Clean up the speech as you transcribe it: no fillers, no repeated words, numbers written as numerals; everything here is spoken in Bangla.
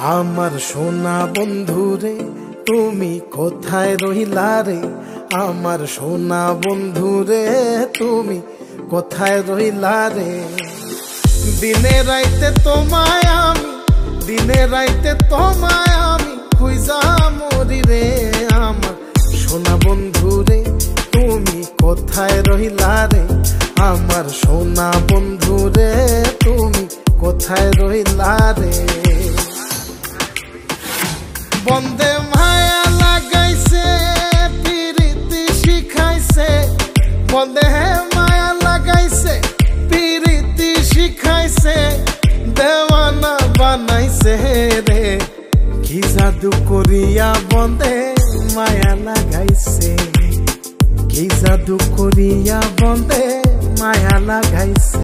আমার সোনা বন্ধু রে তুমি কোথায় রইলা রে, আমার সোনা বন্ধু রে তুমি কোথায় রইলা রে। দিনে রাইতে তোমায় আমি, দিনে রাইতে তোমায় আমি খুঁজা মরি রে। আমার সোনা বন্ধু রে তুমি কোথায় রইলা রে, আমার সোনা বন্ধু রে তুমি কোথায় রইলা রে। বন্দে মায়া লাগাইছে পিরিতি শিখাইছে, বন্দে মায়া লাগাইছে পিরিতি শিখাইছে, দেওয়ানা বানাইছে রে। কি জাদু করিয়া বন্দে মায়া লাগাইছে, কি জাদু করিয়া বন্দে মায়া লাগাইছে।